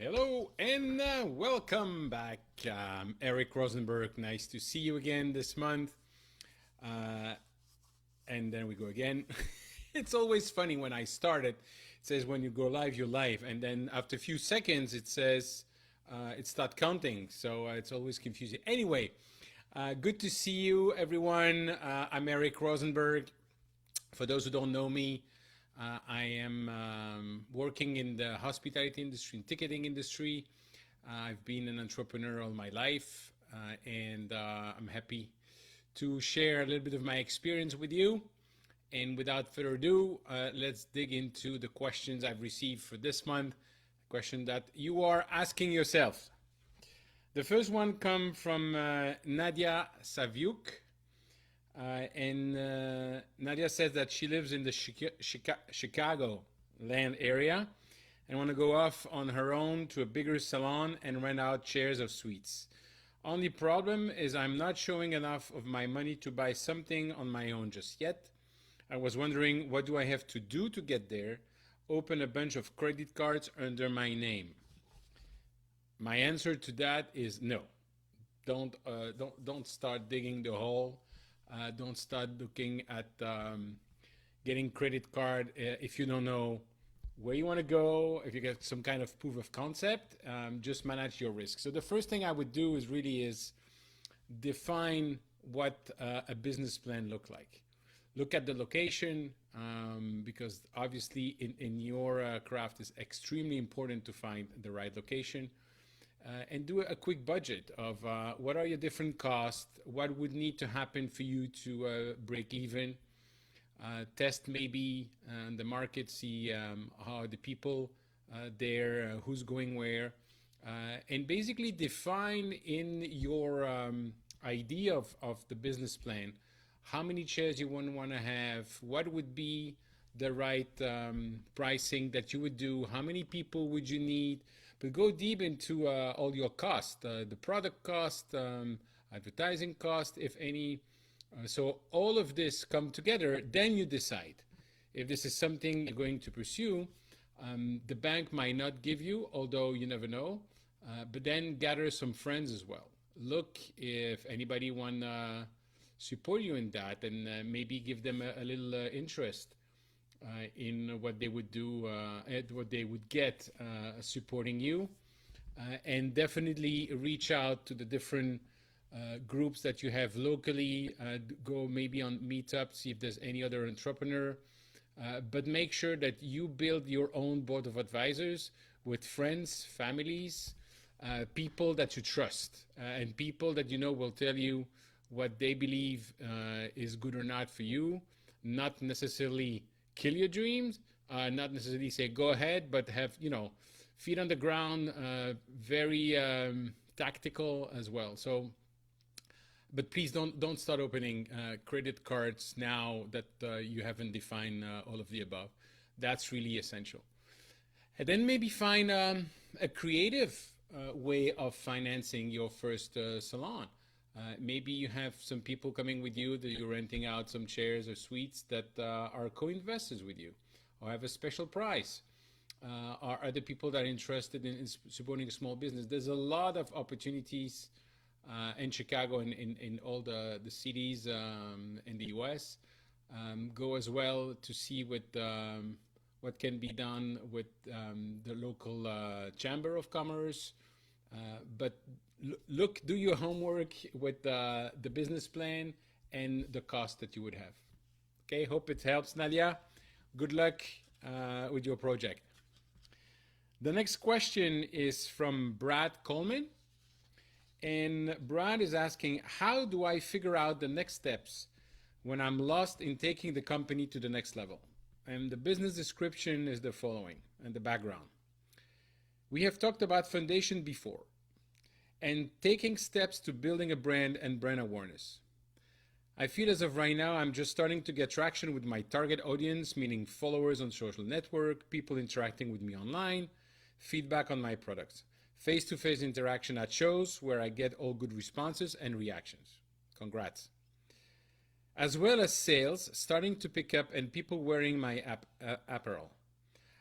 Hello and welcome back. Eric Rozenberg. Nice to see you again this month. And then we go again. It's always funny when I start it. It says when you go live, you're live. And then after a few seconds, it says it starts counting. So it's always confusing. Anyway, good to see you, everyone. I'm Eric Rozenberg. For those who don't know me, I am working in the hospitality industry and ticketing industry. I've been an entrepreneur all my life, and I'm happy to share a little bit of my experience with you. And without further ado, let's dig into the questions I've received for this month, a question that you are asking yourself. The first one comes from Nadia Savyuk. Nadia says that she lives in the Chicago land area and want to go off on her own to a bigger salon and rent out chairs of suites. Only problem is I'm not showing enough of my money to buy something on my own just yet. I was wondering, what do I have to do to get there? Open a bunch of credit cards under my name. My answer to that is no. Don't start digging the hole. Don't start looking at getting credit card if you don't know where you want to go. If you get some kind of proof of concept, just manage your risk. So the first thing I would do is define what a business plan look like. Look at the location, because obviously in your craft it's extremely important to find the right location. And do a quick budget of what are your different costs, what would need to happen for you to break even. Test maybe the market, see how the people there, who's going where, and basically define in your idea of the business plan how many chairs you want to have, what would be the right pricing that you would do, how many people would you need. But go deep into all your costs, the product cost, advertising cost, if any. So all of this come together, then you decide if this is something you're going to pursue. The bank might not give you, although you never know, but then gather some friends as well. Look if anybody want to support you in that, and maybe give them a little interest in what they would do, what they would get supporting you, and definitely reach out to the different groups that you have locally. Go maybe on meetups, see if there's any other entrepreneur, but make sure that you build your own board of advisors with friends, families, people that you trust, and people that you know will tell you what they believe is good or not for you, not necessarily kill your dreams, not necessarily say go ahead, but have, feet on the ground, very tactical as well. So, but please don't start opening credit cards now that you haven't defined all of the above. That's really essential. And then maybe find a creative way of financing your first salon. Maybe you have some people coming with you that you're renting out some chairs or suites that are co-investors with you, or have a special price. Are other people that are interested in supporting a small business? There's a lot of opportunities in Chicago and in all the cities in the US. Go as well to see what can be done with the local Chamber of Commerce. But do your homework with the business plan and the cost that you would have. Okay, hope it helps, Nadia. Good luck with your project. The next question is from Brad Coleman. And Brad is asking, how do I figure out the next steps when I'm lost in taking the company to the next level? And the business description is the following, and the background. We have talked about foundation before, and taking steps to building a brand and brand awareness. I feel as of right now, I'm just starting to get traction with my target audience, meaning followers on social network, people interacting with me online, feedback on my products, face-to-face interaction at shows where I get all good responses and reactions. Congrats. As well as sales starting to pick up and people wearing my apparel.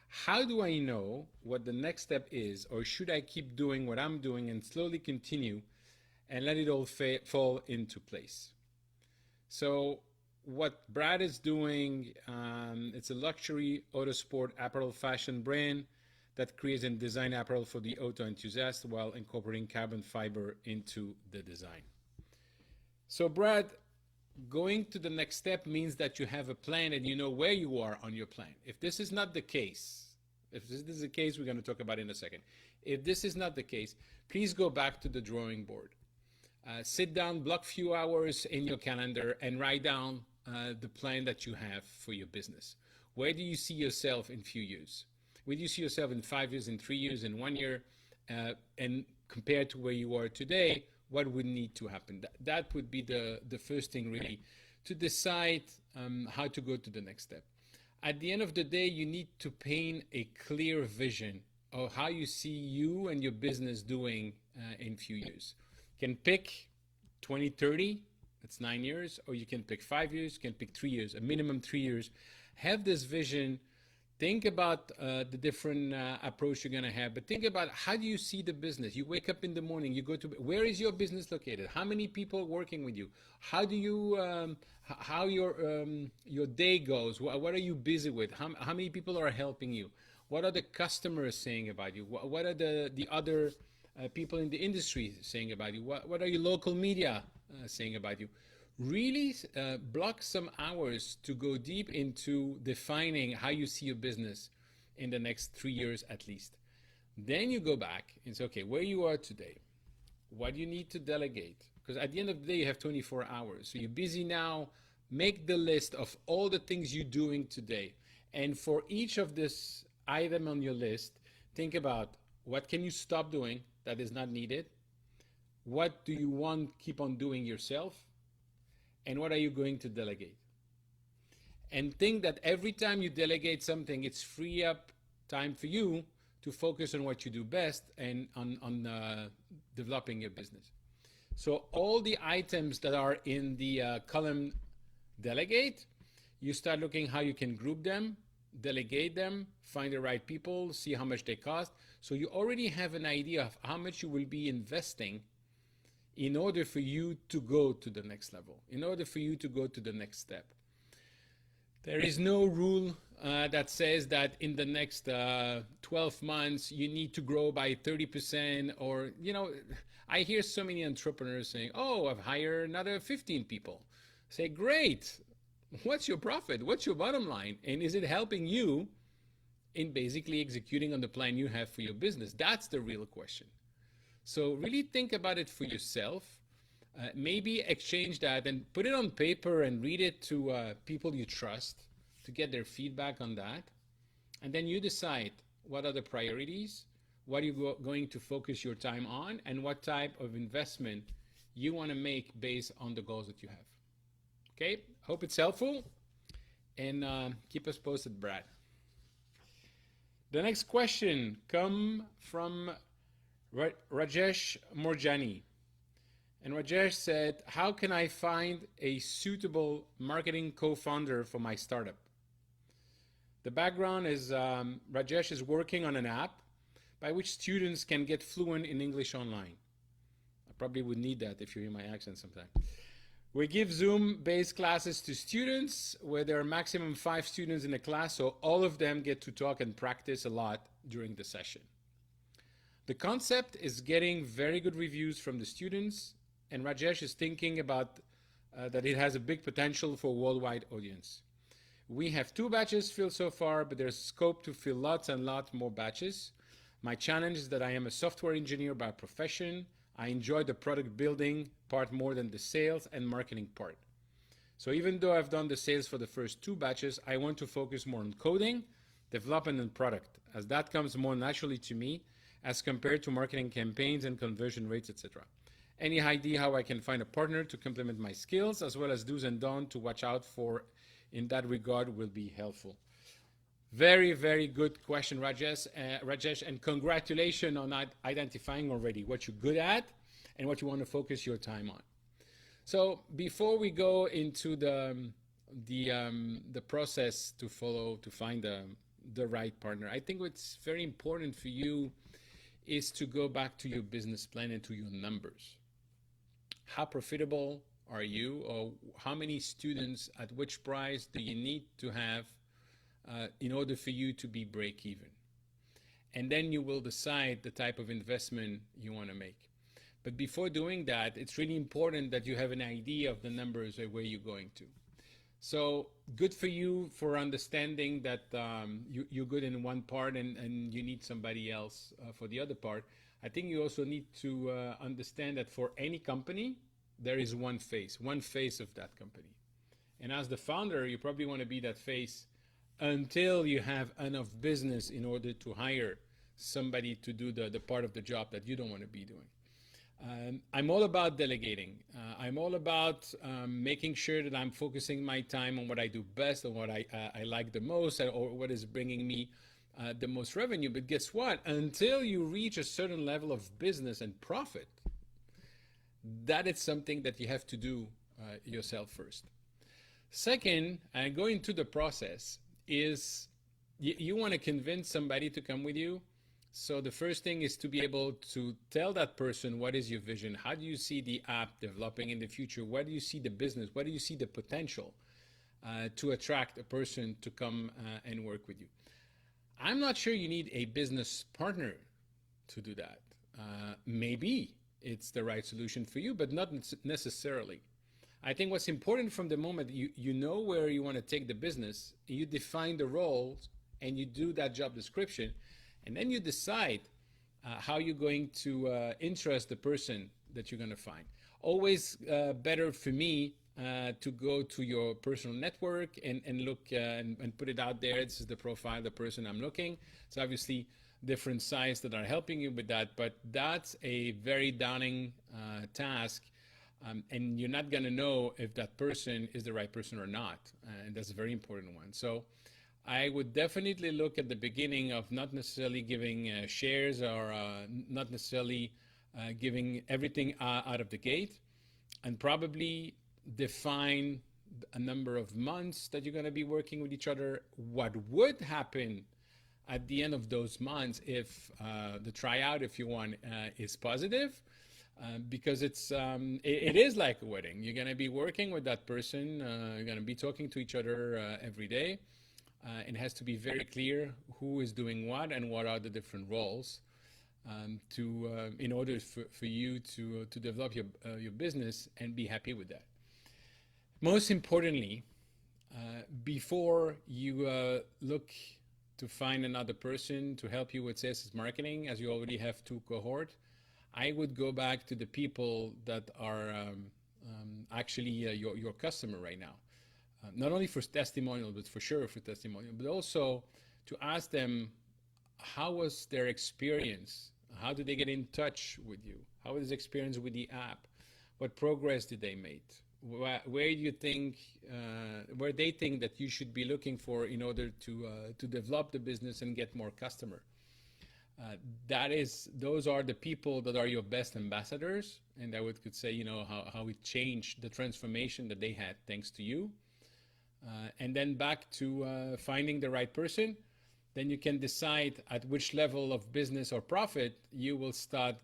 How do I know what the next step is, or should I keep doing what I'm doing and slowly continue and let it all fall into place? So what Brad is doing, it's a luxury auto sport apparel fashion brand that creates and design apparel for the auto enthusiast while incorporating carbon fiber into the design. So Brad, going to the next step means that you have a plan and you know where you are on your plan. If this is not the case, if this is the case, we're going to talk about it in a second. If this is not the case, please go back to the drawing board. Sit down, block few hours in your calendar and write down the plan that you have for your business. Where do you see yourself in few years? Where do you see yourself in 5 years, in 3 years, in 1 year? And compared to where you are today, what would need to happen? That would be the first thing really, to decide how to go to the next step. At the end of the day, you need to paint a clear vision of how you see you and your business doing in few years. You can pick 2030, that's 9 years, or you can pick 5 years, you can pick 3 years, a minimum 3 years. Have this vision. Think about the different approach you're going to have, but think about how do you see the business? You wake up in the morning, you go to, where is your business located? How many people are working with you? How do you, how your day goes? What are you busy with? How many people are helping you? What are the customers saying about you? What are the other people in the industry saying about you? What are your local media saying about you? Really block some hours to go deep into defining how you see your business in the next 3 years at least. Then you go back and say, okay, where you are today, what do you need to delegate? Because at the end of the day, you have 24 hours. So you're busy now, make the list of all the things you're doing today. And for each of this item on your list, think about what can you stop doing that is not needed? What do you want to keep on doing yourself? And what are you going to delegate? And think that every time you delegate something, it's free up time for you to focus on what you do best and on developing your business. So all the items that are in the column delegate, you start looking how you can group them, delegate them, find the right people, see how much they cost. So you already have an idea of how much you will be investing in order for you to go to the next level, in order for you to go to the next step. There is no rule that says that in the next 12 months, you need to grow by 30%, or, you know, I hear so many entrepreneurs saying, oh, I've hired another 15 people. Say, great, what's your profit? What's your bottom line? And is it helping you in basically executing on the plan you have for your business? That's the real question. So really think about it for yourself. Maybe exchange that and put it on paper and read it to people you trust to get their feedback on that. And then you decide what are the priorities, what are you going to focus your time on, and what type of investment you want to make based on the goals that you have. Okay, hope it's helpful, and keep us posted, Brad. The next question comes from Rajesh Morjani. And Rajesh said, how can I find a suitable marketing co-founder for my startup? The background is Rajesh is working on an app by which students can get fluent in English online. I probably would need that if you hear my accent sometime. We give Zoom-based classes to students where there are maximum 5 students in a class, so all of them get to talk and practice a lot during the session. The concept is getting very good reviews from the students, and Rajesh is thinking about that it has a big potential for a worldwide audience. We have 2 batches filled so far, but there's scope to fill lots and lots more batches. My challenge is that I am a software engineer by profession. I enjoy the product building part more than the sales and marketing part. So even though I've done the sales for the first 2 batches, I want to focus more on coding, development, and product, as that comes more naturally to me as compared to marketing campaigns and conversion rates, etc. Any idea how I can find a partner to complement my skills, as well as do's and don'ts to watch out for in that regard, will be helpful. Very, very good question, Rajesh, and congratulations on identifying already what you're good at and what you want to focus your time on. So before we go into the process to follow to find the right partner. I think what's very important for you is to go back to your business plan and to your numbers. How profitable are you, or how many students at which price do you need to have in order for you to be break even? And then you will decide the type of investment you want to make. But before doing that, it's really important that you have an idea of the numbers and where you're going to. So good for you for understanding that you're good in one part and you need somebody else for the other part. I think you also need to understand that for any company, there is one face of that company. And as the founder, you probably want to be that face until you have enough business in order to hire somebody to do the part of the job that you don't want to be doing. I'm all about delegating. I'm all about making sure that I'm focusing my time on what I do best, on what I like the most, or what is bringing me the most revenue. But guess what? Until you reach a certain level of business and profit, that is something that you have to do yourself first. Second, going through the process is you want to convince somebody to come with you. So the first thing is to be able to tell that person, what is your vision? How do you see the app developing in the future? Where do you see the business? Where do you see the potential to attract a person to come and work with you? I'm not sure you need a business partner to do that. Maybe it's the right solution for you, but not necessarily. I think what's important from the moment you know where you want to take the business, you define the roles and you do that job description, and then you decide how you're going to interest the person that you're going to find. Always better for me to go to your personal network and look and put it out there. This is the profile, the person I'm looking. It's obviously different sites that are helping you with that, but that's a very daunting task. And you're not going to know if that person is the right person or not. And that's a very important one. So I would definitely look at the beginning of not necessarily giving shares or not necessarily giving everything out of the gate, and probably define a number of months that you're going to be working with each other. What would happen at the end of those months if the tryout, if you want, is positive? Because it is like a wedding. You're going to be working with that person. You're going to be talking to each other every day. It has to be very clear who is doing what and what are the different roles in order for you to develop your business and be happy with that. Most importantly, before you look to find another person to help you with sales and marketing, as you already have 2 cohorts, I would go back to the people that are actually your customer right now. Not only for testimonial, but for sure for testimonial, but also to ask them, how was their experience? How did they get in touch with you? How was the experience with the app? What progress did they make? Where do you think, where they think that you should be looking for in order to develop the business and get more customer? Those are the people that are your best ambassadors, and I could say, how it changed the transformation that they had thanks to you. And then back to finding the right person, then you can decide at which level of business or profit you will start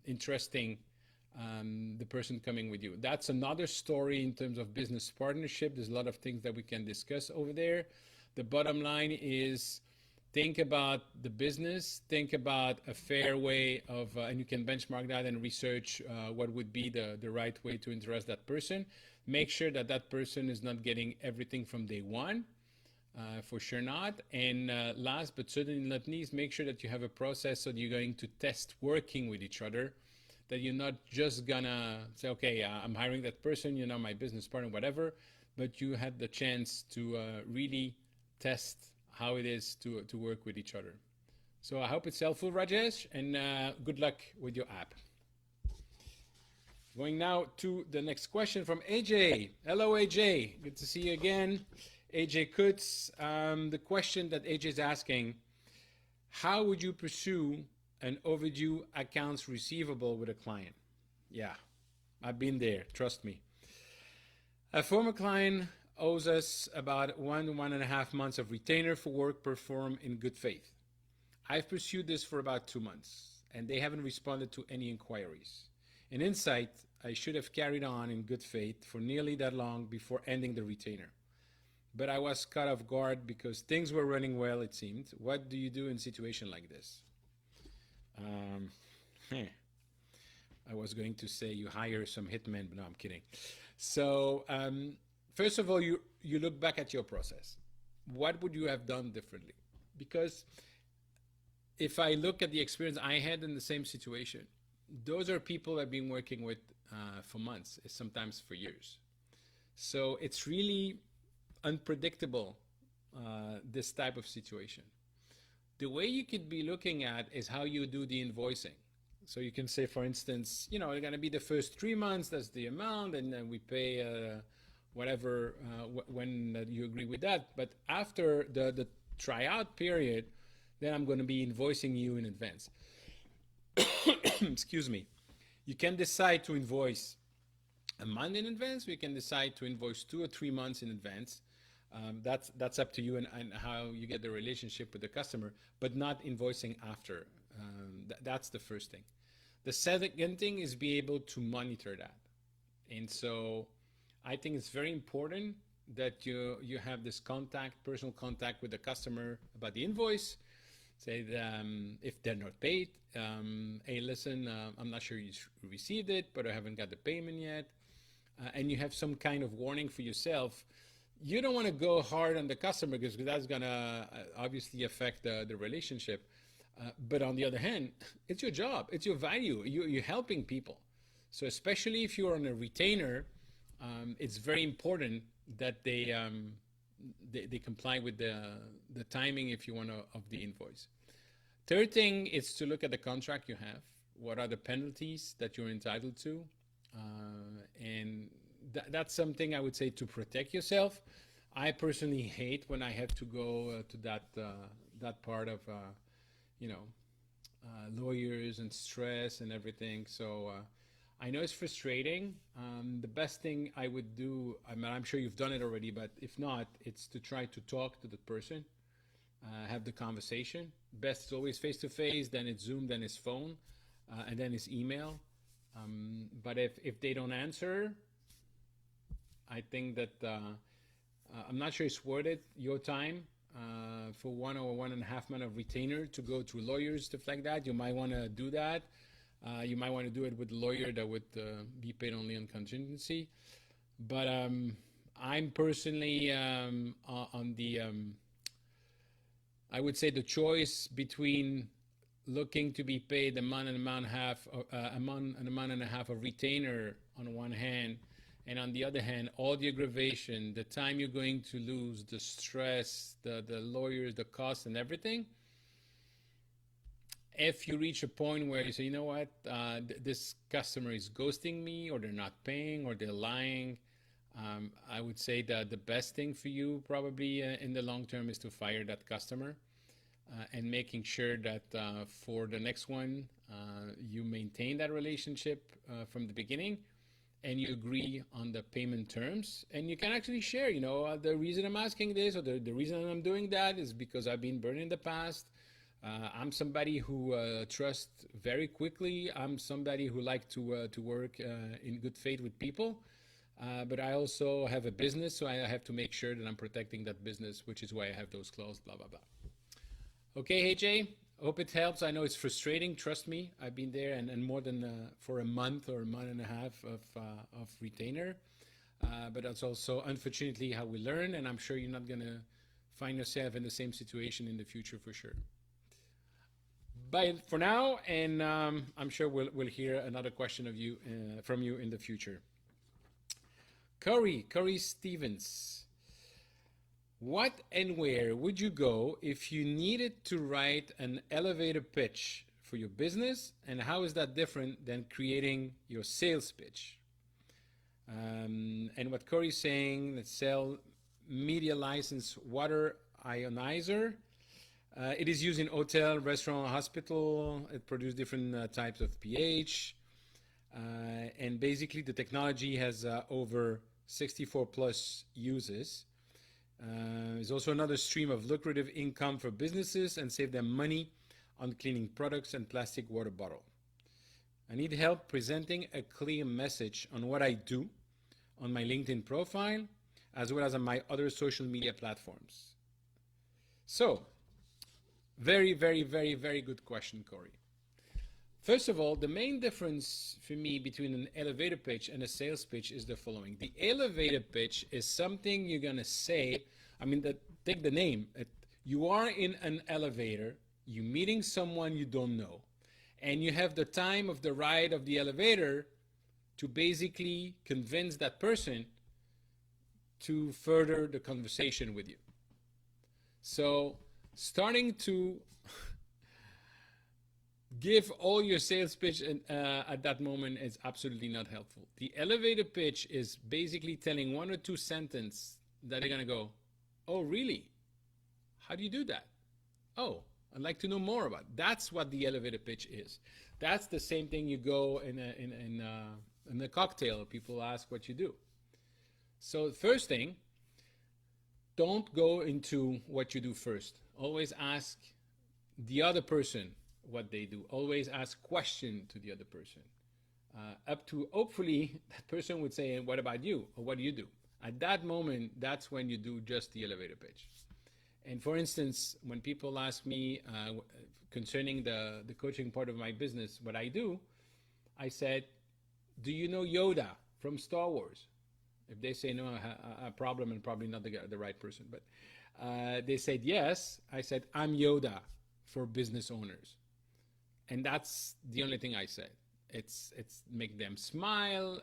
interesting the person coming with you. That's another story in terms of business partnership. There's a lot of things that we can discuss over there. The bottom line is, think about the business, think about a fair way of, and you can benchmark that and research what would be the right way to interest that person. Make sure that that person is not getting everything from day one, for sure not. And last but certainly not least, make sure that you have a process so that you're going to test working with each other, that you're not just gonna say, okay, I'm hiring that person, my business partner, whatever, but you had the chance to really test how it is to work with each other. So I hope it's helpful, Rajesh, and good luck with your app. Going now to the next question from AJ. Hello, AJ. Good to see you again. AJ Kutz. The question that AJ is asking, how would you pursue an overdue accounts receivable with a client? Yeah, I've been there, trust me. A former client owes us about 1.5 months of retainer for work performed in good faith. I've pursued this for about 2 months, and they haven't responded to any inquiries. In insight, I should have carried on in good faith for nearly that long before ending the retainer. But I was caught off guard because things were running well, it seemed. What do you do in a situation like this? I was going to say you hire some hitmen, but no, I'm kidding. So, first of all, you look back at your process. What would you have done differently? Because if I look at the experience I had in the same situation, those are people I've been working with for months, sometimes for years. So it's really unpredictable, this type of situation. The way you could be looking at is how you do the invoicing. So you can say, for instance, it's going to be the first 3 months, that's the amount, and then we pay whatever when you agree with that. But after the tryout period, then I'm going to be invoicing you in advance. Excuse me. You can decide to invoice a month in advance. We can decide to invoice 2 or 3 months in advance. That's up to you and how you get the relationship with the customer, but not invoicing after. That's the first thing. The second thing is be able to monitor that. And so I think it's very important that you have this personal contact with the customer about the invoice. Say if they're not paid, hey, listen, I'm not sure you received it, but I haven't got the payment yet. And you have some kind of warning for yourself. You don't want to go hard on the customer because that's going to obviously affect the relationship. But on the other hand, it's your job. It's your value. You're helping people. So especially if you're on a retainer, it's very important that they comply with the timing, if you want, of the invoice. Third thing is to look at the contract you have. What are the penalties that you're entitled to? And that's something I would say to protect yourself. I personally hate when I have to go to that part of lawyers and stress and everything. So I know it's frustrating. The best thing I would do, I'm sure you've done it already, but if not, it's to try to talk to the person, have the conversation. Best is always face-to-face, then it's Zoom, then it's phone, and then it's email. But if they don't answer, I think that I'm not sure it's worth it, your time, for 1 or 1.5 months of retainer to go through lawyers, stuff like that. You might want to do that. You might want to do it with a lawyer that would be paid only on contingency. But I'm personally on the, I would say the choice between looking to be paid a month and a month and a half of retainer on one hand, and on the other hand, all the aggravation, the time you're going to lose, the stress, the lawyers, the costs and everything. If you reach a point where you say, you know what, this customer is ghosting me, or they're not paying, or they're lying, I would say that the best thing for you probably in the long term is to fire that customer, and making sure that for the next one, you maintain that relationship from the beginning, and you agree on the payment terms. And you can actually share, the reason I'm asking this, or the reason I'm doing that is because I've been burned in the past. I'm somebody who trusts very quickly. I'm somebody who likes to work in good faith with people. But I also have a business, so I have to make sure that I'm protecting that business, which is why I have those clauses, blah, blah, blah. Okay, AJ, hope it helps. I know it's frustrating. Trust me, I've been there, and more than for a month or a month and a half of retainer. But that's also, unfortunately, how we learn, and I'm sure you're not going to find yourself in the same situation in the future for sure. Bye for now, and I'm sure we'll hear another question of you from you in the future. Curry Stevens. What and where would you go if you needed to write an elevator pitch for your business, and how is that different than creating your sales pitch? And what Corey's saying, let's sell media license water ionizer. It is used in hotel, restaurant, hospital. It produces different types of pH. And basically the technology has over 64 plus uses. There's also another stream of lucrative income for businesses and save them money on cleaning products and plastic water bottle. I need help presenting a clear message on what I do on my LinkedIn profile, as well as on my other social media platforms. So, very, very, very, very good question, Corey. First of all, the main difference for me between an elevator pitch and a sales pitch is the following. The elevator pitch is something you're going to say, take the name. You are in an elevator, you're meeting someone you don't know, and you have the time of the ride of the elevator to basically convince that person to further the conversation with you. So starting to give all your sales pitch at that moment is absolutely not helpful. The elevator pitch is basically telling one or two sentences that are going to go, oh, really? How do you do that? Oh, I'd like to know more about it. That's what the elevator pitch is. That's the same thing you go in a cocktail. People ask what you do. So the first thing, don't go into what you do first. Always ask the other person what they do. Always ask question to the other person. Up to hopefully that person would say, what about you? Or what do you do? At that moment, that's when you do just the elevator pitch. And for instance, when people ask me concerning the coaching part of my business, what I do, I said, do you know Yoda from Star Wars? If they say no, I have a problem and probably not the right person. But they said yes. I said, I'm Yoda for business owners. And that's the only thing I said. It's make them smile,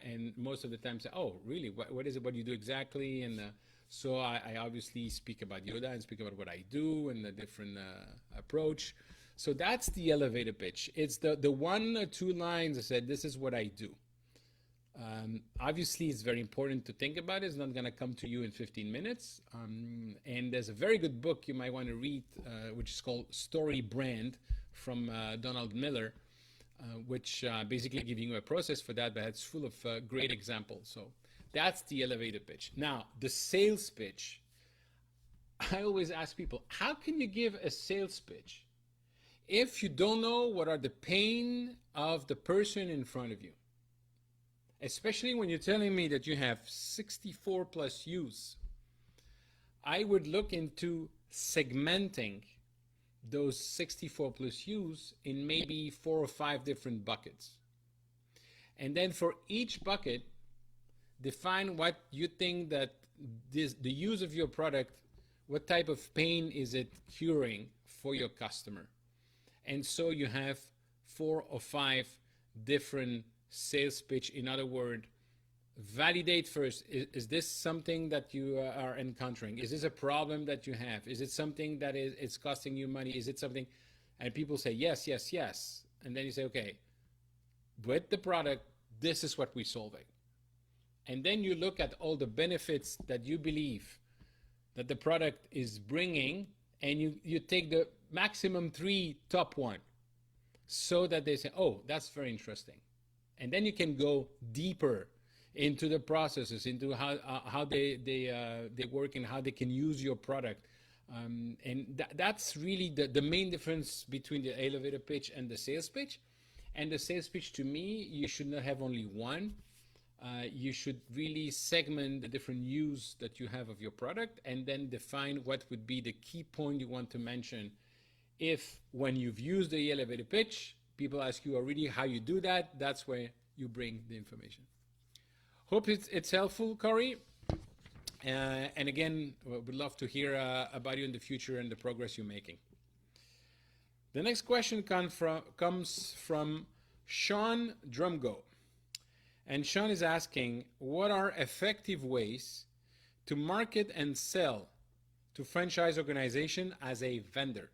and most of the time say, oh, really? What is it? What do you do exactly? And so I obviously speak about Yoda and speak about what I do and the different approach. So that's the elevator pitch. It's the 1 or 2 lines I said, this is what I do. Obviously, it's very important to think about it. It's not going to come to you in 15 minutes. And there's a very good book you might want to read, which is called Story Brand from Donald Miller, which basically giving you a process for that, but it's full of great examples. So that's the elevator pitch. Now, the sales pitch. I always ask people, how can you give a sales pitch if you don't know what are the pain of the person in front of you? Especially when you're telling me that you have 64 plus use, I would look into segmenting those 64 plus use in maybe 4 or 5 different buckets. And then for each bucket, define what you think that the use of your product, what type of pain is it curing for your customer. And so you have 4 or 5 different sales pitch. In other words, validate first. Is this something that you are encountering? Is this a problem that you have? Is it something that it's costing you money? Is it something? And people say yes, yes, yes. And then you say, okay, with the product, this is what we're solving. And then you look at all the benefits that you believe that the product is bringing, and you take the maximum 3 top one, so that they say, oh, that's very interesting. And then you can go deeper into the processes, into how they work and how they can use your product. And that's really the main difference between the elevator pitch and the sales pitch. And the sales pitch, to me, you should not have only one. You should really segment the different use that you have of your product, and then define what would be the key point you want to mention. If when you've used the elevator pitch, people ask you already how you do that, that's where you bring the information. Hope it's helpful, Corey. And again, would love to hear about you in the future and the progress you're making. The next question comes from Sean Drumgo. And Sean is asking, what are effective ways to market and sell to franchise organization as a vendor?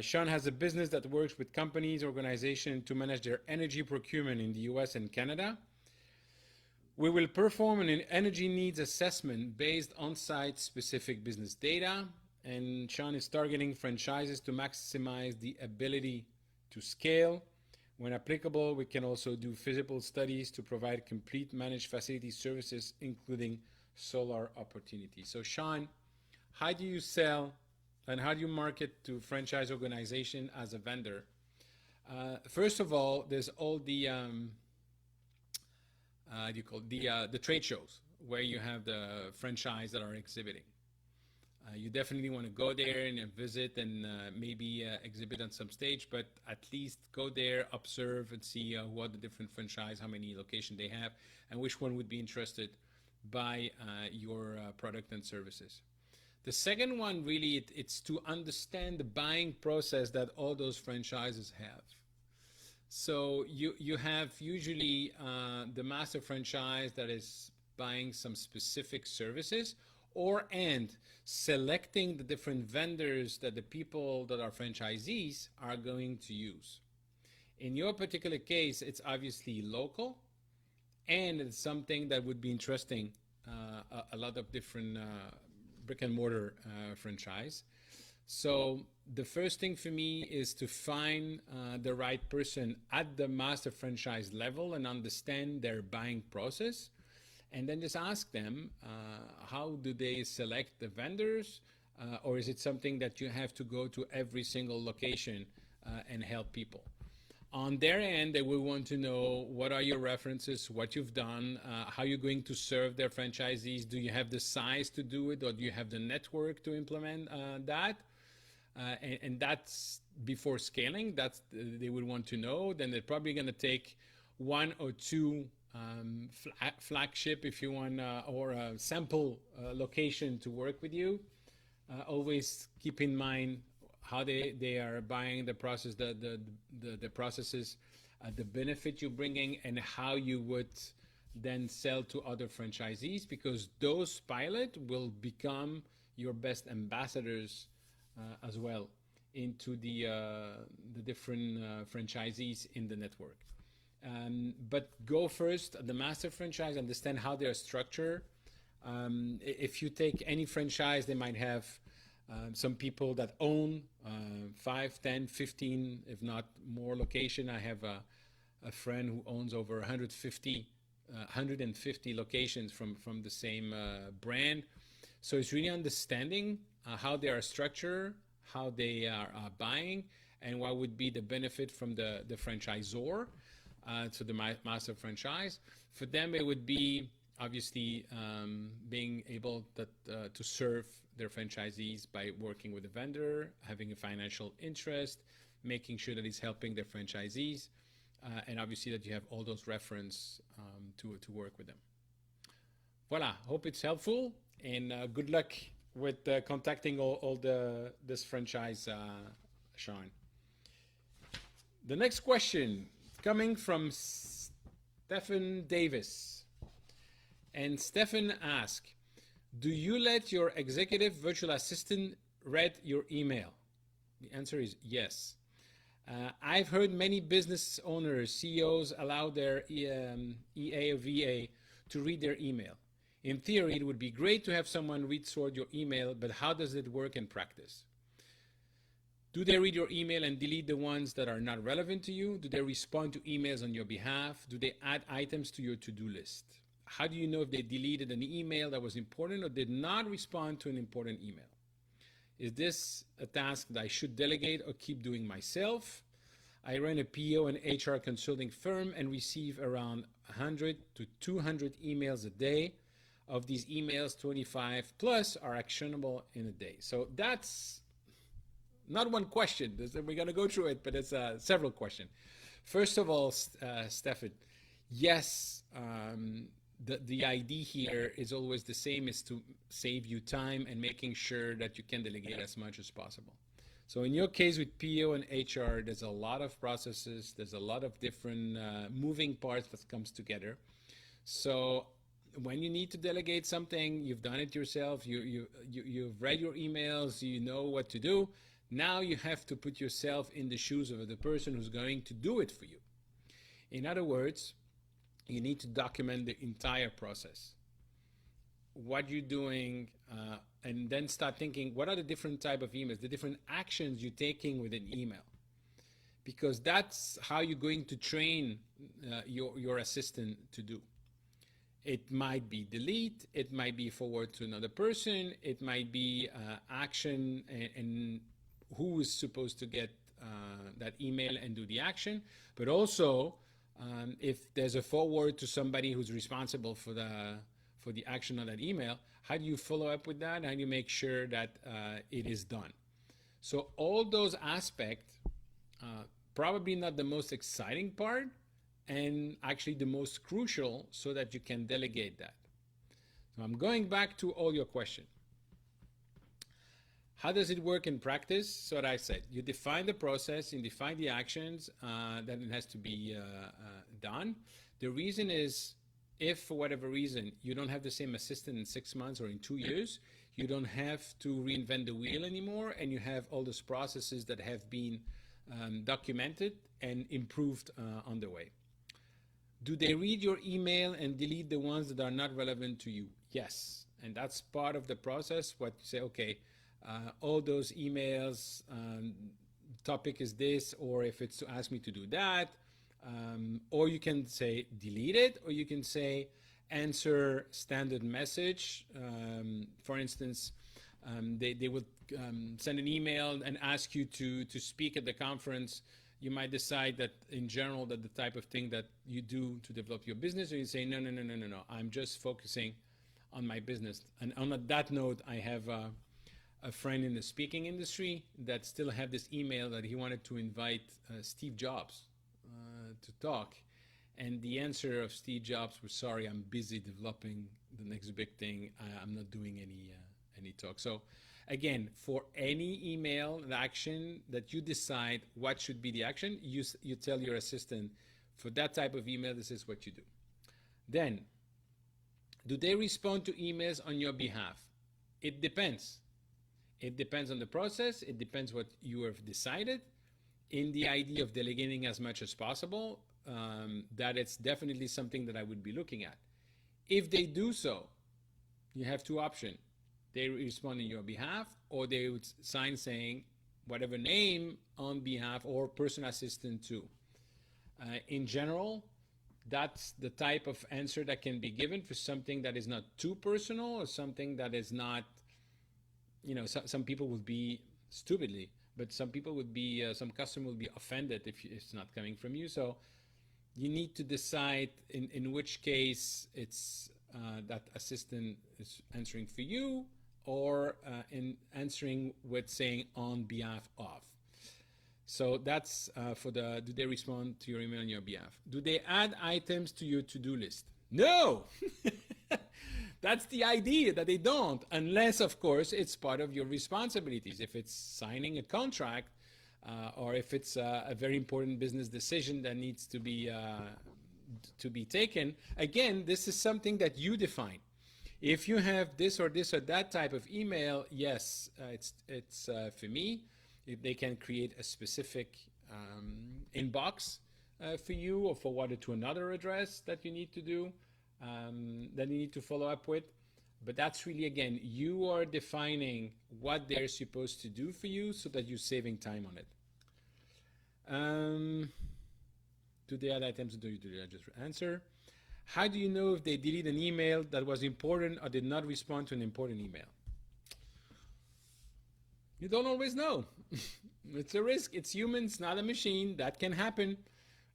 Sean has a business that works with companies, organizations to manage their energy procurement in the US and Canada. We will perform an energy needs assessment based on site specific business data. And Sean is targeting franchises to maximize the ability to scale When applicable, we can also do feasible studies to provide complete managed facility services, including solar opportunities. So Sean, how do you sell and how do you market to franchise organization as a vendor? First of all, there's all the the trade shows where you have the franchise that are exhibiting. You definitely want to go there and visit and maybe exhibit on some stage, but at least go there, observe and see what the different franchise, how many locations they have, and which one would be interested by your product and services. The second one, really, it's to understand the buying process that all those franchises have. So you have usually the master franchise that is buying some specific services, and selecting the different vendors that the people that are franchisees are going to use. In your particular case, it's obviously local, and it's something that would be interesting a lot of different brick and mortar franchise. So the first thing for me is to find the right person at the master franchise level and understand their buying process. And then just ask them, how do they select the vendors? Or is it something that you have to go to every single location and help people? On their end, they will want to know what are your references, what you've done, how you're going to serve their franchisees. Do you have the size to do it, or do you have the network to implement that? And that's before scaling. That's they would want to know. Then they're probably going to take one or two flagship, if you want, or a sample location to work with you. Always keep in mind how they are buying the process, the processes, the benefit you're bringing, and how you would then sell to other franchisees, because those pilot will become your best ambassadors as well into the different franchisees in the network. But go first at the master franchise, understand how they're structured. If you take any franchise, they might have some people that own 5, 10, 15, if not more location. I have a friend who owns over 150 locations from the same brand. So it's really understanding how they are structured, how they are buying, and what would be the benefit from the franchisor to the master franchise. For them, it would be obviously being able to serve their franchisees by working with a vendor, having a financial interest, making sure that he's helping their franchisees, and obviously that you have all those reference to work with them. Voila, hope it's helpful, and good luck with contacting all this franchise, Sean. The next question coming from Stephen Davis. And Stephen asks, do you let your executive virtual assistant read your email? The answer is yes. I've heard many business owners, CEOs allow their EA or VA to read their email. In theory, it would be great to have someone read sort your email, but how does it work in practice? Do they read your email and delete the ones that are not relevant to you? Do they respond to emails on your behalf? Do they add items to your to-do list? How do you know if they deleted an email that was important or did not respond to an important email? Is this a task that I should delegate or keep doing myself? I run a PO and HR consulting firm and receive around 100 to 200 emails a day. Of these emails, 25 plus are actionable in a day. So that's not one question. We're going to go through it, but it's several questions. First of all, Stefan, yes, the idea here is always the same, is to save you time and making sure that you can delegate as much as possible. So in your case with PO and HR, there's a lot of processes. There's a lot of different moving parts that comes together. So when you need to delegate something, you've done it yourself, you've read your emails, you know what to do. Now you have to put yourself in the shoes of the person who's going to do it for you. In other words, you need to document the entire process, what you're doing, and then start thinking, what are the different type of emails, the different actions you're taking with an email? because that's how you're going to train your assistant to do. It might be delete, it might be forward to another person, it might be action and who is supposed to get that email and do the action, but also if there's a forward to somebody who's responsible for the action on that email, how do you follow up with that? How do you make sure that it is done? So all those aspects, probably not the most exciting part, and actually the most crucial so that you can delegate that. So I'm going back to all your questions. How does it work in practice? So what I said, you define the process, you define the actions that it has to be done. The reason is, if for whatever reason you don't have the same assistant in 6 months or in 2 years, you don't have to reinvent the wheel anymore, and you have all those processes that have been documented and improved on the way. Do they read your email and delete the ones that are not relevant to you? Yes, and that's part of the process. What you say, okay, all those emails, topic is this, or if it's to ask me to do that, or you can say delete it, or you can say answer standard message. For instance, they would send an email and ask you to speak at the conference. You might decide that in general that the type of thing that you do to develop your business, or you say, no, I'm just focusing on my business. And on that note, I have a friend in the speaking industry that still have this email that he wanted to invite Steve Jobs to talk. And the answer of Steve Jobs was, sorry, I'm busy developing the next big thing. I'm not doing any talk. So again, for any email action that you decide what should be the action, you tell your assistant, for that type of email, this is what you do. Then, do they respond to emails on your behalf? It depends. It depends on the process. It depends what you have decided. In the idea of delegating as much as possible, that it's definitely something that I would be looking at. If they do so, you have two options. They respond on your behalf, or they would sign saying whatever name on behalf or personal assistant to. In general, that's the type of answer that can be given for something that is not too personal, or something that is not, some people would be stupidly, but some people would be, some customer would be offended if it's not coming from you. So you need to decide in which case it's that assistant is answering for you, or in answering with saying on behalf of. So that's for the, do they respond to your email on your behalf? Do they add items to your to-do list? No! That's the idea, that they don't, unless, of course, it's part of your responsibilities. If it's signing a contract, or if it's a very important business decision that needs to be taken, again, this is something that you define. If you have this or that type of email, yes, it's for me. If they can create a specific inbox for you, or forward it to another address that you need to do, that you need to follow up with. But that's really, again, you are defining what they're supposed to do for you so that you're saving time on it. Do they add items? Do I just answer? How do you know if they delete an email that was important or did not respond to an important email? You don't always know. It's a risk. It's human. It's not a machine. That can happen.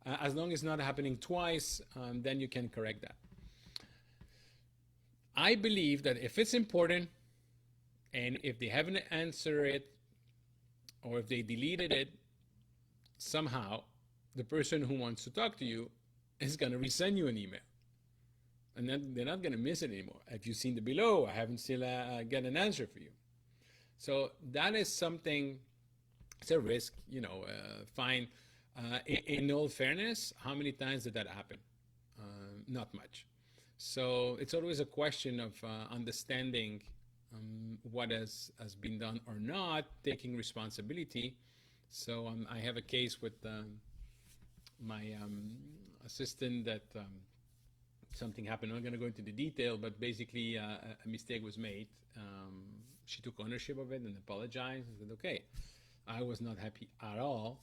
As long as it's not happening twice, then you can correct that. I believe that if it's important, and if they haven't answered it, or if they deleted it, somehow the person who wants to talk to you is going to resend you an email. And then they're not going to miss it anymore. Have you seen the below? I haven't still get an answer for you. So that is something, it's a risk, fine. In all fairness, how many times did that happen? Not much. So it's always a question of understanding what has been done or not, taking responsibility. So I have a case with my assistant that something happened. I'm not going to go into the detail, but basically a mistake was made. She took ownership of it and apologized and said, okay, I was not happy at all.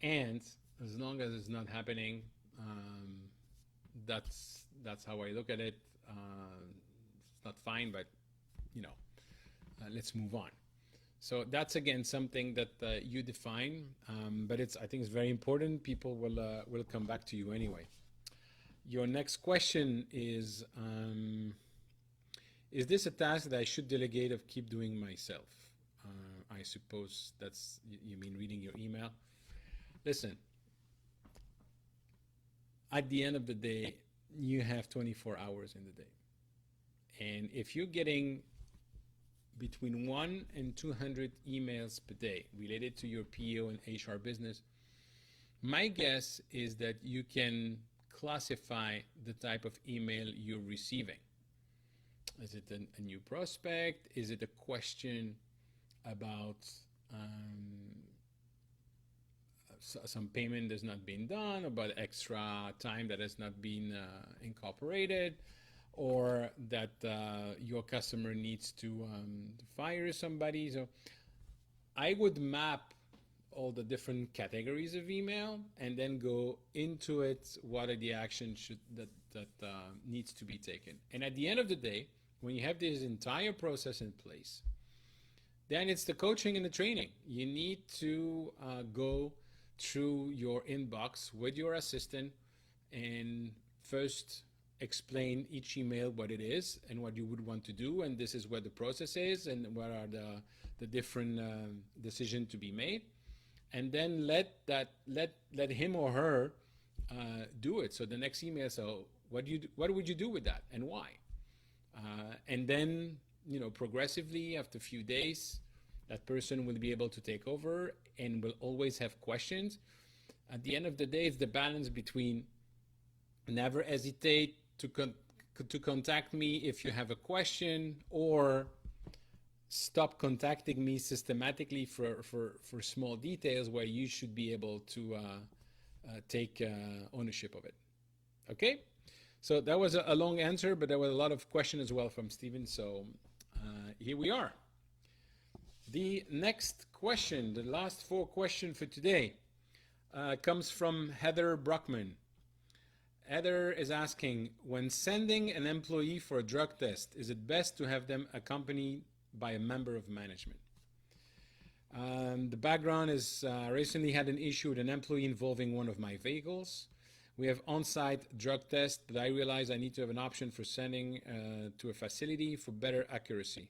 And as long as it's not happening, that's how I look at it. It's not fine, but you know, let's move on. So that's again something that you define, but I think it's very important. People will come back to you anyway. Your next question is this a task that I should delegate or keep doing myself? I suppose that's, you mean reading your email. Listen, at the end of the day, you have 24 hours in the day. And if you're getting between 1 and 200 emails per day related to your PO and HR business, my guess is that you can classify the type of email you're receiving. Is it a new prospect? Is it a question about some payment that's not been done, about extra time that has not been incorporated, or that your customer needs to fire somebody? So I would map all the different categories of email and then go into it. What are the actions that needs to be taken? And at the end of the day, when you have this entire process in place, then it's the coaching and the training. You need to go through your inbox with your assistant and first explain each email what it is and what you would want to do, and this is what the process is and what are the different decisions to be made, and then let him or her do it. So the next email, so what would you do with that and why? And then, progressively after a few days, that person will be able to take over and will always have questions. At the end of the day, it's the balance between never hesitate to contact me if you have a question, or stop contacting me systematically for small details where you should be able to take ownership of it. Okay? So that was a long answer, but there was a lot of questions as well from Stephen. So here we are. The next question, the last 4 questions for today, comes from Heather Brockman. Heather is asking, when sending an employee for a drug test, is it best to have them accompanied by a member of management? The background is recently had an issue with an employee involving one of my vehicles. We have on-site drug tests, but I realize I need to have an option for sending to a facility for better accuracy.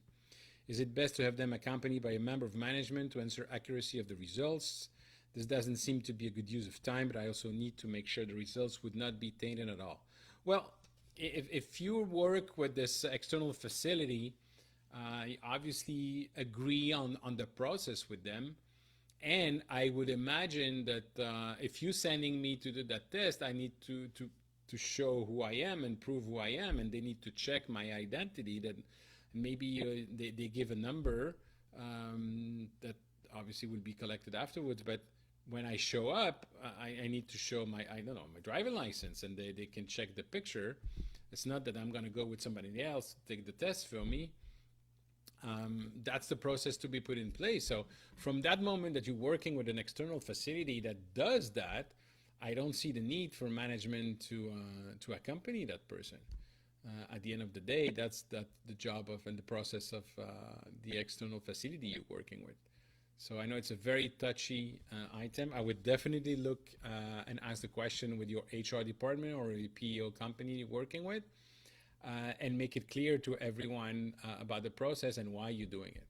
Is it best to have them accompanied by a member of management to ensure accuracy of the results? This doesn't seem to be a good use of time, but I also need to make sure the results would not be tainted at all. Well, if you work with this external facility, you obviously agree on the process with them. And I would imagine that if you're sending me to do that test, I need to show who I am and prove who I am, and they need to check my identity. That maybe they give a number that obviously will be collected afterwards. But when I show up, I need to show my driving license, and they can check the picture. It's not that I'm going to go with somebody else to take the test for me. That's the process to be put in place. So from that moment that you're working with an external facility that does that, I don't see the need for management to accompany that person. At the end of the day, that's the job of and the process of the external facility you're working with. So I know it's a very touchy item. I would definitely look and ask the question with your HR department or the PEO company you're working with. And make it clear to everyone about the process and why you're doing it.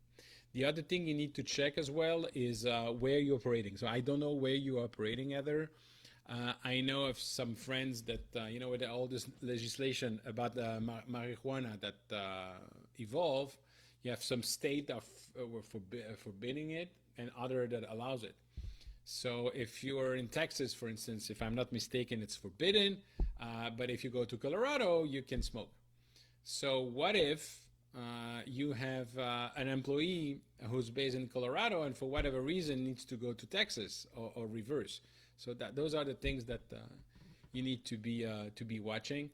The other thing you need to check as well is where you're operating. So I don't know where you're operating, Heather. I know of some friends that, with all this legislation about marijuana that evolve, you have some state that were forbidding it and other that allows it. So if you're in Texas, for instance, if I'm not mistaken, it's forbidden. But if you go to Colorado, you can smoke. So what if you have an employee who's based in Colorado and for whatever reason needs to go to Texas or reverse? So those are the things that you need to be watching.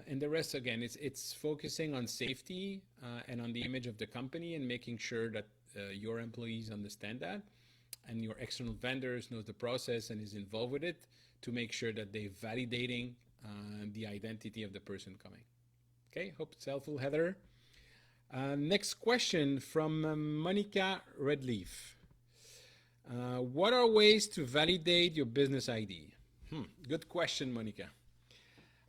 And the rest, again, it's focusing on safety and on the image of the company and making sure that your employees understand that. and your external vendors knows the process and is involved with it to make sure that they're validating the identity of the person coming. Okay, hope it's helpful, Heather. Next question from Monica Redleaf. What are ways to validate your business ID? Good question, Monica.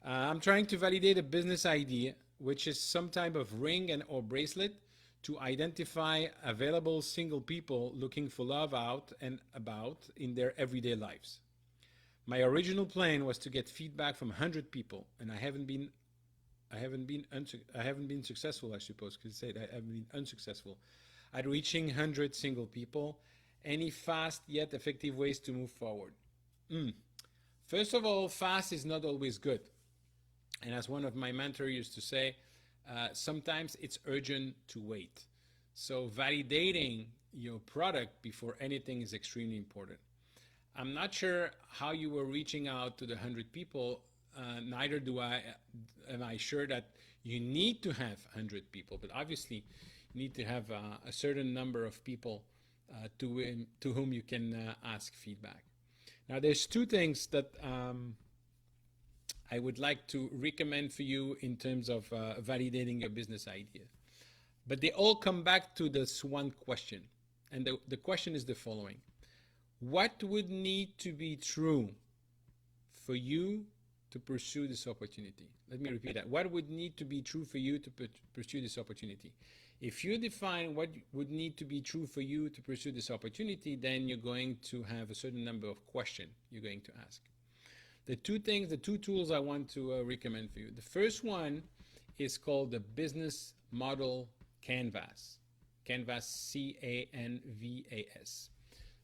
I'm trying to validate a business ID, which is some type of ring and or bracelet to identify available single people looking for love out and about in their everyday lives. My original plan was to get feedback from 100 people, and I haven't been successful, I suppose, because I haven't been unsuccessful at reaching 100 single people. Any fast yet effective ways to move forward? First of all, fast is not always good. And as one of my mentors used to say, sometimes it's urgent to wait. So validating your product before anything is extremely important. I'm not sure how you were reaching out to the 100 people. Neither am I sure that you need to have 100 people, but obviously you need to have a certain number of people to whom you can ask feedback. Now, there's two things that I would like to recommend for you in terms of validating your business idea. But they all come back to this one question. And the question is the following. What would need to be true for you to pursue this opportunity? Let me repeat that. What would need to be true for you to pursue this opportunity? If you define what would need to be true for you to pursue this opportunity, then you're going to have a certain number of questions you're going to ask. The two tools I want to recommend for you. The first one is called the Business Model Canvas. Canvas, C-A-N-V-A-S.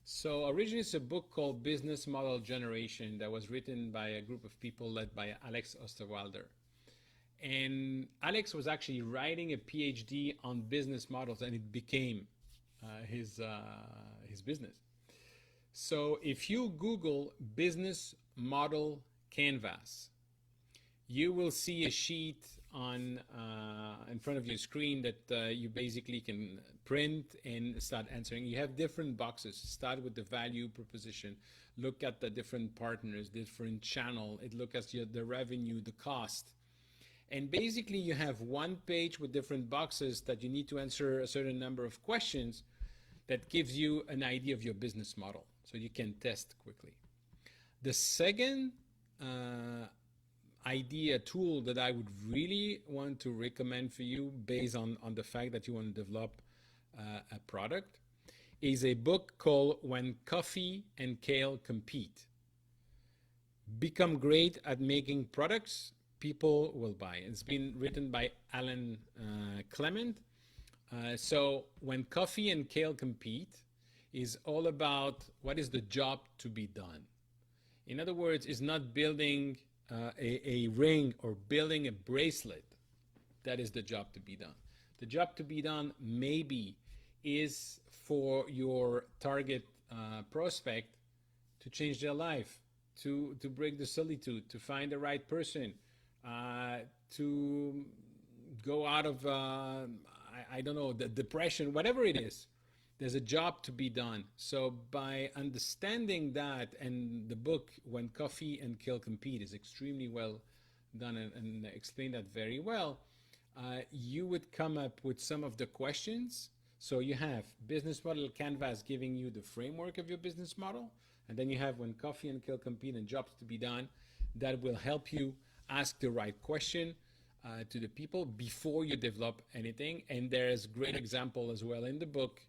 So originally it's a book called Business Model Generation that was written by a group of people led by Alex Osterwalder. And Alex was actually writing a PhD on business models, and it became his business. So if you Google Business Model Canvas, you will see a sheet on in front of your screen that you basically can print and start answering. You have different boxes. Start with the value proposition. Look at the different partners, different channel. It looks at the revenue, the cost. And basically you have one page with different boxes that you need to answer a certain number of questions that gives you an idea of your business model so you can test quickly. The second tool that I would really want to recommend for you based on the fact that you want to develop a product is a book called When Coffee and Kale Compete. Become great at making products people will buy. It's been written by Alan Clement. So When Coffee and Kale Compete is all about what is the job to be done. In other words, it's not building a ring or building a bracelet. That is the job to be done. The job to be done maybe is for your target prospect to change their life, to break the solitude, to find the right person, to go out of, I don't know, the depression, whatever it is. There's a job to be done. So by understanding that, and the book When Coffee and Kale Compete is extremely well done and explained that very well, you would come up with some of the questions. So you have Business Model Canvas giving you the framework of your business model, and then you have When Coffee and Kale Compete and jobs to be done that will help you ask the right question to the people before you develop anything. And there's great example as well in the book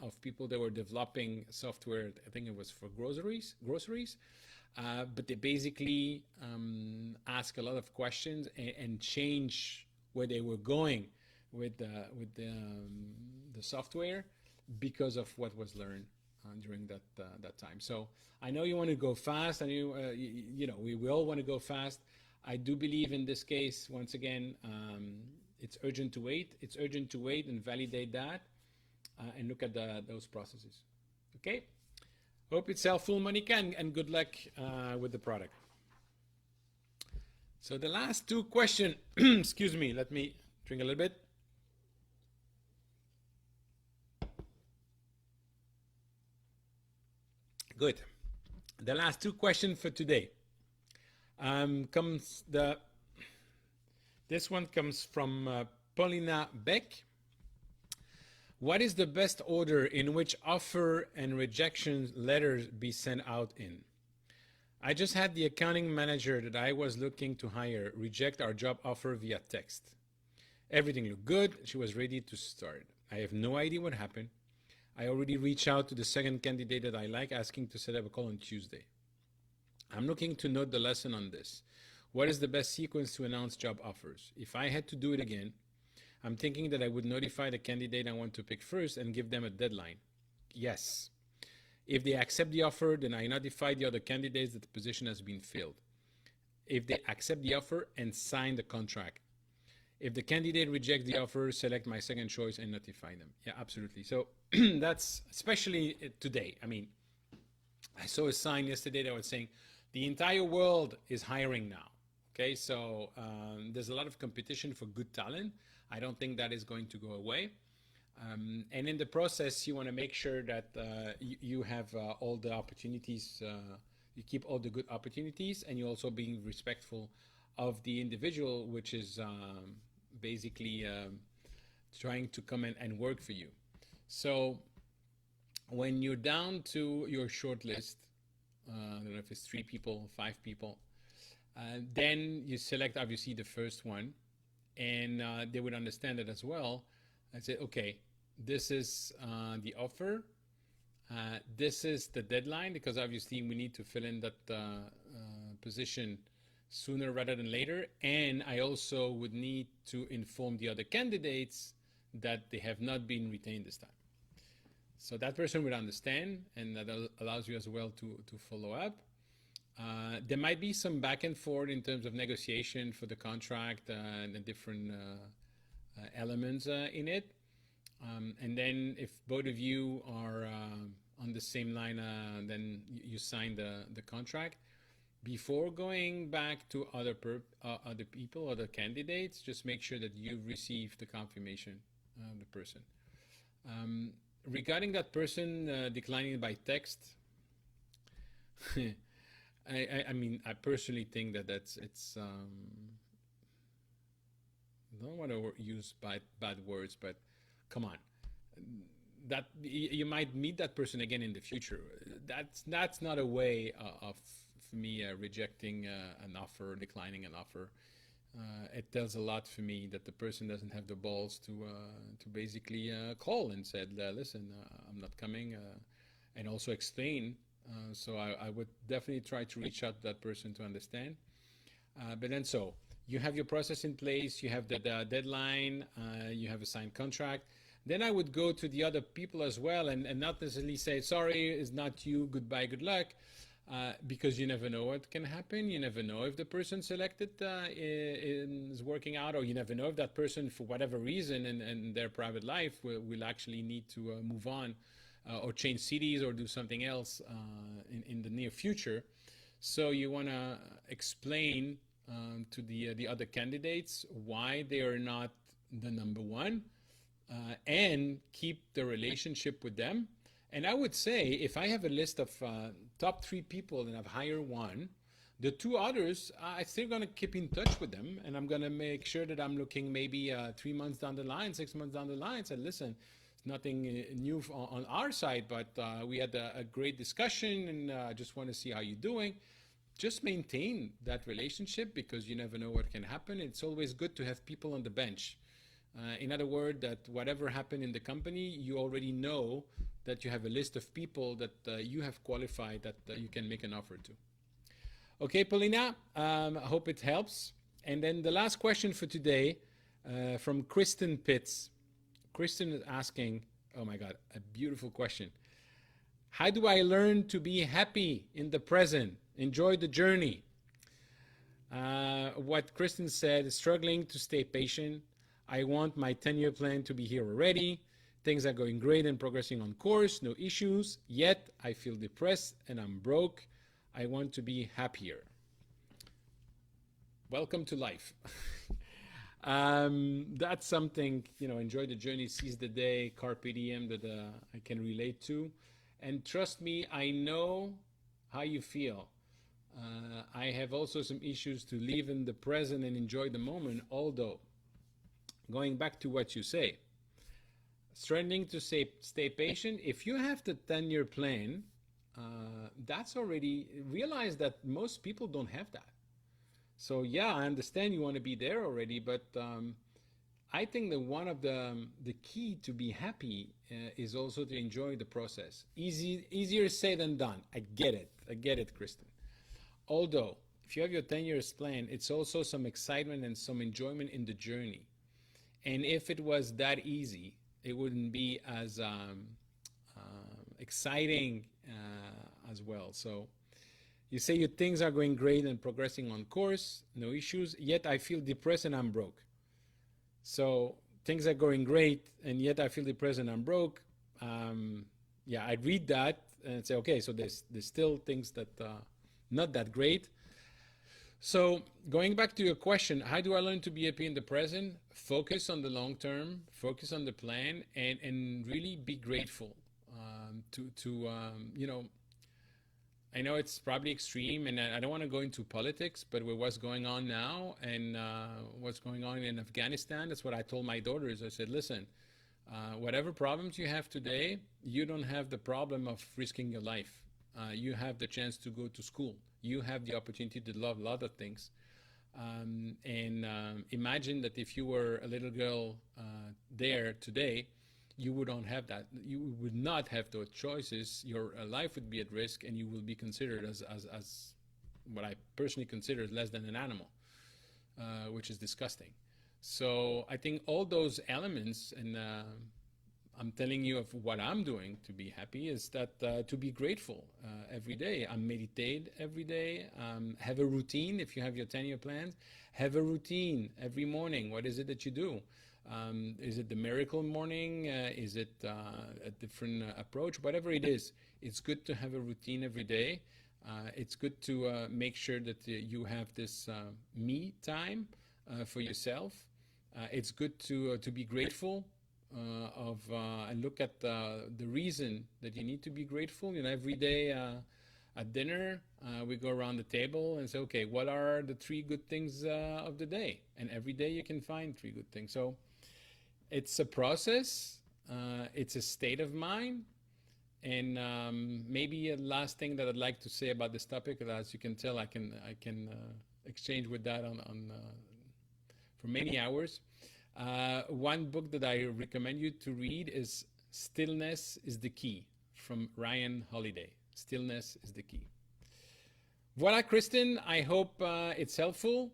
of people that were developing software. I think it was for groceries, but they basically ask a lot of questions and change where they were going with the software because of what was learned during that time. So I know you want to go fast. I know we all want to go fast. I do believe in this case, once again, it's urgent to wait. It's urgent to wait and validate that and look at those processes. Okay? Hope it's helpful, Monica, and good luck with the product. So the last two questions, excuse me, let me drink a little bit. Good. The last two questions for today. This one comes from Paulina Beck. What is the best order in which offer and rejection letters be sent out in? I just had the accounting manager that I was looking to hire reject our job offer via text. Everything looked good. She was ready to start. I have no idea what happened. I already reached out to the second candidate that I like, asking to set up a call on Tuesday. I'm looking to note the lesson on this. What is the best sequence to announce job offers? If I had to do it again, I'm thinking that I would notify the candidate I want to pick first and give them a deadline. Yes. If they accept the offer, then I notify the other candidates that the position has been filled. If they accept the offer and sign the contract. If the candidate rejects the offer, select my second choice and notify them. Yeah, absolutely. So that's especially today. I mean, I saw a sign yesterday that was saying the entire world is hiring now. Okay, so there's a lot of competition for good talent. I don't think that is going to go away. And in the process, you want to make sure that you have all the opportunities, you keep all the good opportunities, and you're also being respectful of the individual, which is basically trying to come in and work for you. So when you're down to your short list, I don't know if it's 3 people, 5 people, then you select obviously the first one, and they would understand it as well. I say, okay, this is the offer. This is the deadline, because obviously we need to fill in that position sooner rather than later. And I also would need to inform the other candidates that they have not been retained this time. So that person would understand, and that allows you as well to follow up. There might be some back and forth in terms of negotiation for the contract and the different elements in it. And then if both of you are on the same line, then you sign the contract. Before going back to other people, other candidates, just make sure that you've received the confirmation of the person. Regarding that person declining by text, I mean, I personally think that it's I don't want to use bad words, but come on, that you might meet that person again in the future. That's not a way of me rejecting an offer, declining an offer. It tells a lot for me that the person doesn't have the balls to basically call and said, listen, I'm not coming, and also explain. So I would definitely try to reach out to that person to understand. But then so you have your process in place, you have the deadline, you have a signed contract. Then I would go to the other people as well, and not necessarily say, sorry, it's not you, goodbye, good luck. Because you never know what can happen. You never know if the person selected is working out, or you never know if that person, for whatever reason in their private life, will actually need to move on or change cities or do something else in the near future. So you want to explain to the other candidates why they are not the number one, and keep the relationship with them. And I would say, if I have a list of top 3 people and I've hired one, the 2 others, I'm still going to keep in touch with them. And I'm going to make sure that I'm looking maybe 3 months down the line, 6 months down the line, and listen, it's nothing new on our side, but we had a great discussion, and I just want to see how you're doing. Just maintain that relationship, because you never know what can happen. It's always good to have people on the bench. In other words, that whatever happened in the company, you already know that you have a list of people that you have qualified that you can make an offer to. Okay, Paulina, I hope it helps. And then the last question for today from Kristen Pitts. Kristen is asking, oh my God, a beautiful question. How do I learn to be happy in the present? Enjoy the journey. What Kristen said is struggling to stay patient. I want my 10-year plan to be here already. Things are going great and progressing on course, no issues. Yet I feel depressed and I'm broke. I want to be happier. Welcome to life. That's something, enjoy the journey, seize the day, carpe diem, that I can relate to. And trust me, I know how you feel. I have also some issues to live in the present and enjoy the moment, although, going back to what you say, striving to stay patient. If you have the 10-year plan, that's already, realize that most people don't have that. So yeah, I understand you want to be there already, but I think that one of the key to be happy is also to enjoy the process. Easier said than done. I get it, Kristen. Although, if you have your 10 years plan, it's also some excitement and some enjoyment in the journey. And if it was that easy, it wouldn't be as exciting as well. So you say your things are going great and progressing on course, no issues, yet I feel depressed and I'm broke. So things are going great and yet I feel depressed and I'm broke. Yeah, I'd read that and say, okay, so there's still things that not that great. So going back to your question, how do I learn to be happy in the present? Focus on the long term, focus on the plan, and really be grateful. You know, I know it's probably extreme, and I don't want to go into politics, but with what's going on now and what's going on in Afghanistan, that's what I told my daughters. I said, listen, whatever problems you have today, you don't have the problem of risking your life. You have the chance to go to school. You have the opportunity to love a lot of things. Imagine that if you were a little girl there today, you would not have that. You would not have those choices. Your life would be at risk, and you will be considered as what I personally consider less than an animal, which is disgusting. So I think all those elements, and I'm telling you of what I'm doing to be happy, is that to be grateful every day. I meditate every day. Have a routine. If you have your 10-year plans, have a routine every morning. What is it that you do? Is it the miracle morning? Is it a different approach? Whatever it is, it's good to have a routine every day. It's good to make sure that you have this me time for yourself. It's good to be grateful and look at the reason that you need to be grateful. You know, every day at dinner, we go around the table and say, okay, what are the 3 good things of the day? And every day you can find 3 good things. So it's a process. It's a state of mind. And maybe a last thing that I'd like to say about this topic, as you can tell, I can exchange with that for many hours. One book that I recommend you to read is Stillness is the Key from Ryan Holiday. Stillness is the key. Voila, Kristen, I hope it's helpful.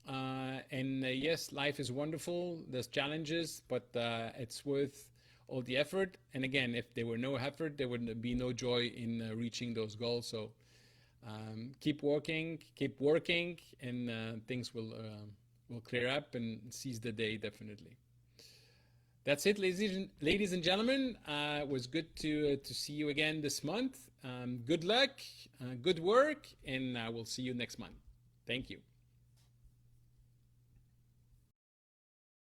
Yes, life is wonderful. There's challenges, but it's worth all the effort. And again, if there were no effort, there would be no joy in reaching those goals. So keep working, and things will clear up and seize the day, definitely. That's it, ladies and gentlemen. It was good to see you again this month. Good luck, good work, and we'll see you next month. Thank you.